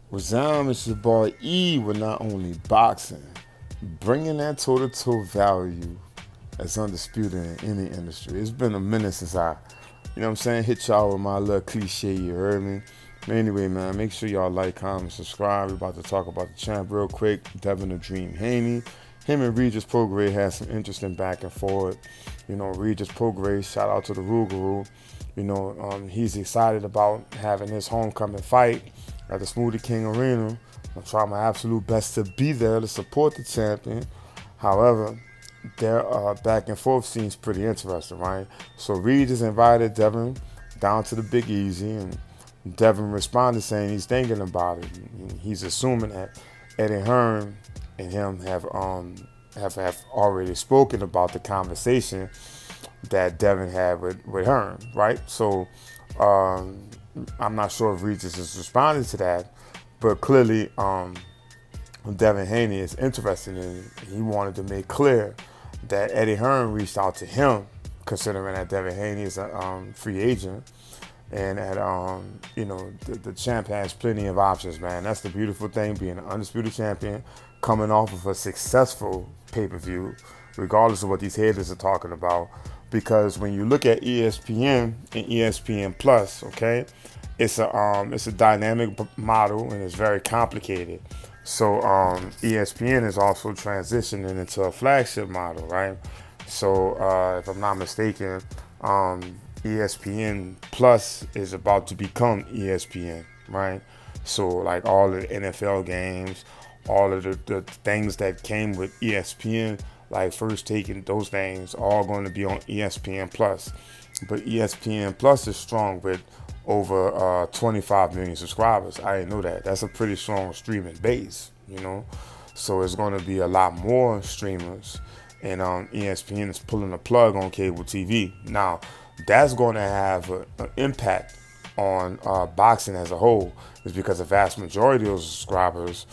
What's up? It's your boy E with not only boxing, bringing that toe-to-toe value that's undisputed in any industry. It's been a minute since hit y'all with my little cliche, you heard me? But anyway, man, make sure y'all like, comment, subscribe. We're about to talk about the champ real quick. Devin the Dream Haney. Him and Regis Prograis had some interesting back and forth. Regis Prograis, shout out to the Rougarou. He's excited about having his homecoming fight at the Smoothie King Arena. I'll try my absolute best to be there to support the champion. However, their back and forth seems pretty interesting, right? So Reed just invited Devin down to the Big Easy, and Devin responded saying he's thinking about it. He's assuming that Eddie Hearn and him have already spoken about the conversation that Devin had with Hearn, right? So I'm not sure if Regis has responded to that, but clearly Devin Haney is interested in it. He wanted to make clear that Eddie Hearn reached out to him, considering that Devin Haney is a free agent, and that the champ has plenty of options, man. That's the beautiful thing, being an undisputed champion, coming off of a successful pay-per-view, regardless of what these haters are talking about. Because when you look at ESPN and ESPN Plus, okay, it's a dynamic model and it's very complicated. So ESPN is also transitioning into a flagship model, right? So if I'm not mistaken, ESPN Plus is about to become ESPN, right? So like all the NFL games, all of the things that came with ESPN, like first taking those things, all going to be on ESPN Plus. But ESPN Plus is strong with over 25 million subscribers. I didn't know that. That's a pretty strong streaming base, So it's going to be a lot more streamers. And ESPN is pulling the plug on cable TV. Now, that's going to have an impact on boxing as a whole. It's because the vast majority of those subscribers,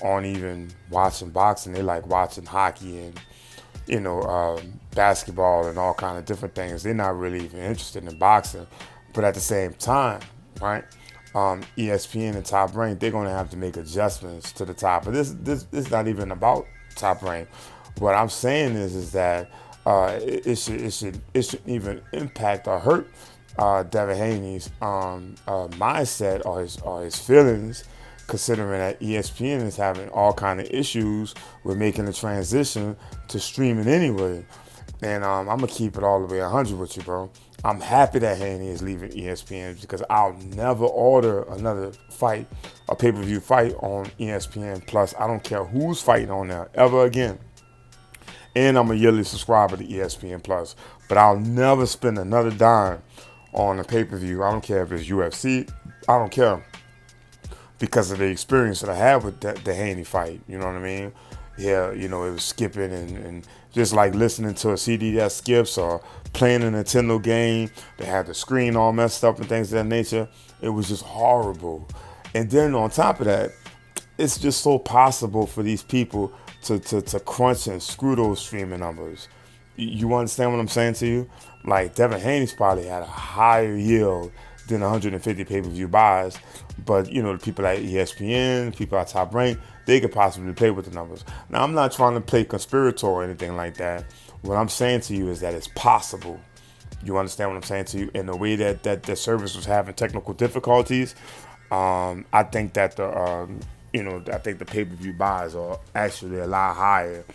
aren't even watching boxing. They like watching hockey and, basketball and all kind of different things. They're not really even interested in boxing. But at the same time, right, ESPN and Top Rank, they're going to have to make adjustments to the top. But this is not even about Top Rank. What I'm saying is that it should even impact or hurt Devin Haney's mindset or his feelings, considering that ESPN is having all kind of issues with making the transition to streaming anyway. And I'm gonna keep it all the way 100 with you, bro. I'm happy that Haney is leaving ESPN because I'll never order another fight, a pay-per-view fight on ESPN Plus. I don't care who's fighting on there ever again. And I'm a yearly subscriber to ESPN Plus, but I'll never spend another dime on a pay-per-view. I don't care if it's UFC. I don't care, because of the experience that I had with the Haney fight. You know what I mean? Yeah, it was skipping and just like listening to a CD that skips or playing a Nintendo game that had the screen all messed up and things of that nature. It was just horrible. And then on top of that, it's just so possible for these people to crunch and screw those streaming numbers. You understand what I'm saying to you? Like Devin Haney's probably had a higher yield than 150 pay-per-view buys, but the people at ESPN, people at Top Rank, they could possibly play with the numbers. Now, I'm not trying to play conspirator or anything like that. What I'm saying to you is that it's possible. You understand what I'm saying to you? In the way that the service was having technical difficulties, I think that I think the pay-per-view buys are actually a lot higher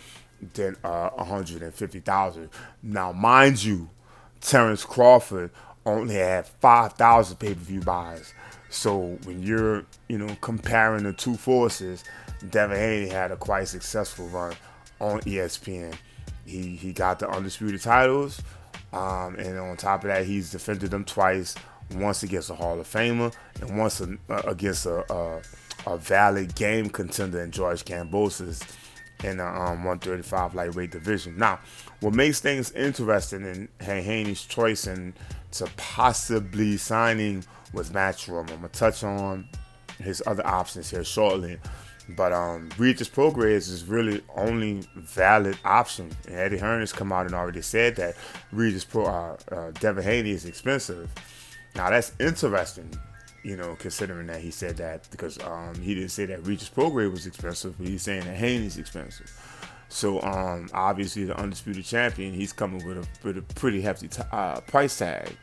than 150,000. Now, mind you, Terrence Crawford only had 5,000 pay-per-view buys. So when you're, comparing the two forces, Devin Haney had a quite successful run on ESPN. He got the undisputed titles, and on top of that, he's defended them twice. Once against a Hall of Famer, and once against a valid game contender in George Kambosos in the 135 lightweight division. Now, what makes things interesting in Haney's choice and to possibly signing with Matchroom, I'm gonna touch on his other options here shortly. But Regis Prograis is really only valid option. And Eddie Hearn has come out and already said that Devin Haney is expensive. Now that's interesting. considering that he said that because he didn't say that Regis Prograis was expensive, but he's saying that Haney's expensive. So obviously the undisputed champion, he's coming with a pretty hefty price tag,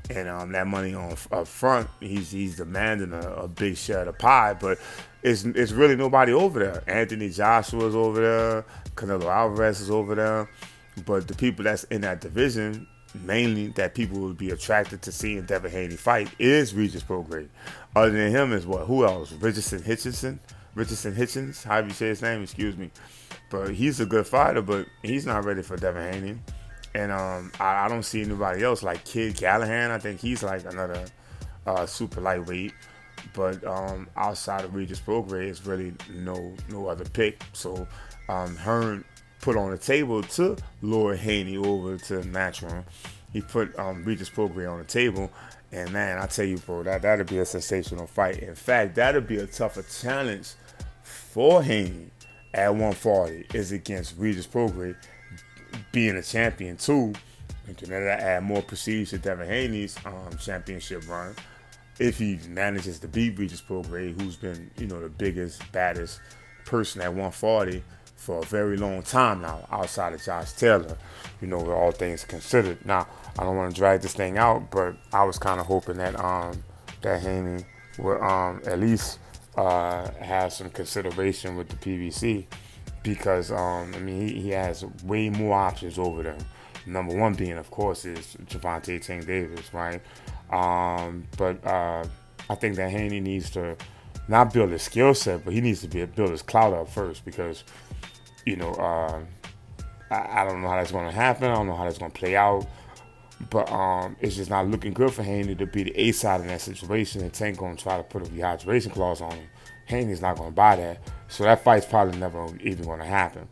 and that money up front, he's demanding a big share of the pie. But it's really nobody over there. Anthony Joshua's over there, Canelo Alvarez is over there, but the people that's in that division, mainly that people would be attracted to seeing Devin Haney fight, is Regis Prograis. Other than him is what? Who else? Richardson Hitchens, however you say his name, excuse me. But he's a good fighter, but he's not ready for Devin Haney. And I don't see anybody else like Kid Callahan. I think he's like another super lightweight. But outside of Regis Prograis, it's really no other pick. So Hearn put on the table to lure Haney over to Matchroom. He put Regis Prograis on the table. And man, I tell you, bro, that'd be a sensational fight. In fact, that'd be a tougher challenge for Haney at 140 is against Regis Prograis being a champion too. And then that add more prestige to Devin Haney's championship run if he manages to beat Regis Prograis, who's been the biggest, baddest person at 140 for a very long time now, outside of Josh Taylor. With all things considered. Now I don't want to drag this thing out, but I was kind of hoping that that Haney would at least have some consideration with the PBC because he has way more options over them. Number one being, of course, is Gervonta Davis, right? But I think that Haney needs to not build his skill set, but he needs to build his clout up first because I don't know how that's going to happen. I don't know how that's going to play out. But it's just not looking good for Haney to be the A side in that situation, and Tank going to try to put a rehydration clause on him. Haney's not going to buy that. So that fight's probably never even going to happen,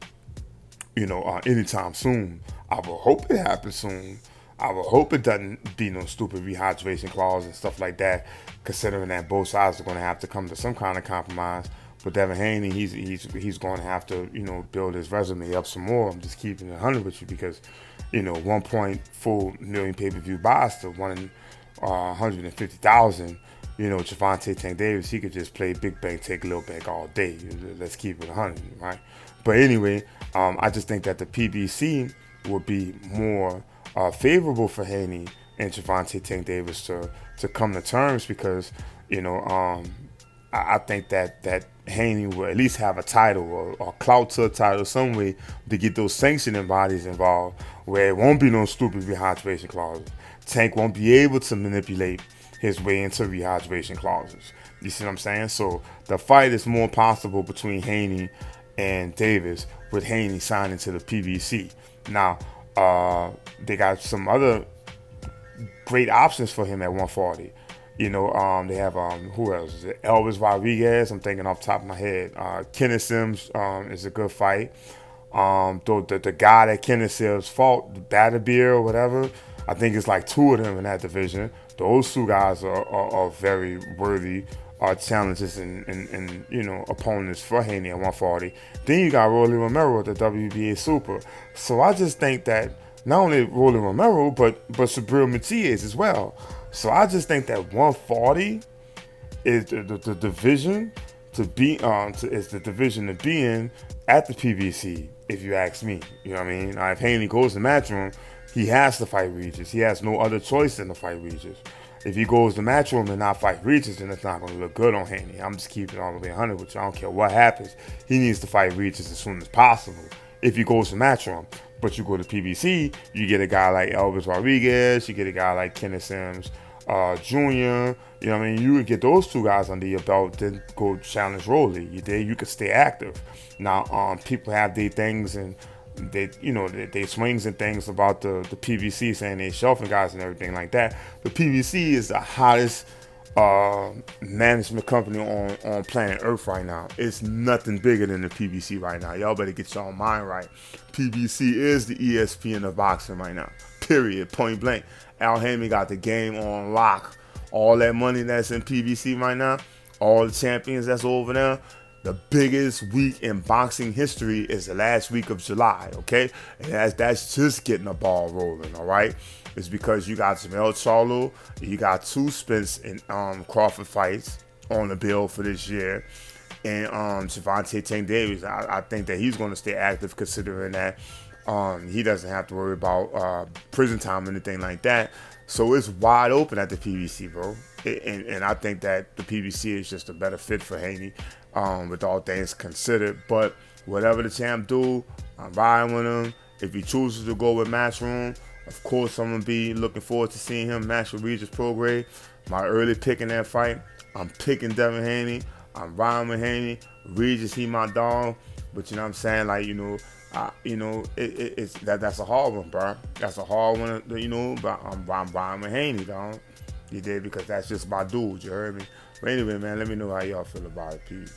anytime soon. I will hope it happens soon. I will hope it doesn't be no stupid rehydration clause and stuff like that, considering that both sides are going to have to come to some kind of compromise. But Devin Haney, he's going to have to, build his resume up some more. I'm just keeping it 100 with you because 1.4 million pay-per-view buys to 150,000. Gervonta Davis, he could just play big bank, take little bank all day. Let's keep it 100, right? But anyway, I just think that the PBC would be more favorable for Haney and Gervonta Davis to come to terms because, I think that Haney will at least have a title or clout to a title some way to get those sanctioning bodies involved where it won't be no stupid rehydration clauses. Tank won't be able to manipulate his way into rehydration clauses. You see what I'm saying? So the fight is more possible between Haney and Davis with Haney signing to the PBC. Now, they got some other great options for him at 140. They have who else? Is it Elvis Rodriguez? I'm thinking off the top of my head. Kenneth Sims is a good fight. The guy that Kenneth Sims fought, Batterbeer or whatever, I think it's like two of them in that division. Those two guys are very worthy challenges and opponents for Haney at 140. Then you got Rolly Romero at the WBA Super. So I just think that not only Rolly Romero but Subriel Matias as well. So I just think that 140 is the division to be is the division to be in at the PBC, if you ask me. You know what I mean? Now, if Haney goes to Matchroom, he has to fight Regis. He has no other choice than to fight Regis. If he goes to Matchroom and not fight Regis, then it's not going to look good on Haney. I'm just keeping it all the way 100 with you. I don't care what happens. He needs to fight Regis as soon as possible if he goes to Matchroom. But you go to PBC, you get a guy like Elvis Rodriguez, you get a guy like Kenneth Sims Jr., you would get those two guys under your belt, then go challenge Rolly. You could stay active. Now, people have their things and they swings and things about the PBC saying they shelving guys and everything like that. The PBC is the hottest management company on planet Earth right now. It's nothing bigger than the PBC right now. Y'all better get y'all mind right. PBC is the ESPN of boxing right now. Period. Point blank. Al Haymon got the game on lock. All that money that's in PBC right now, all the champions that's over there, the biggest week in boxing history is the last week of July, okay? And that's just getting the ball rolling, all right? is because you got Jamel Charlo, you got 2 Spence and Crawford fights on the bill for this year. And Gervonta Davis, I think that he's going to stay active, considering that he doesn't have to worry about prison time or anything like that. So it's wide open at the PBC, bro. And I think that the PBC is just a better fit for Haney, with all things considered. But whatever the champ do, I'm riding with him. If he chooses to go with Matchroom, of course I'm going to be looking forward to seeing him match with Regis Prograis. My early pick in that fight, I'm picking Devin Haney. I'm riding with Haney. Regis, he my dog. But you know what I'm saying? Like, that's a hard one, bro. That's a hard one, but I'm riding with Haney, dog. You did, because that's just my dude, you heard me? But anyway, man, let me know how y'all feel about it, Pete.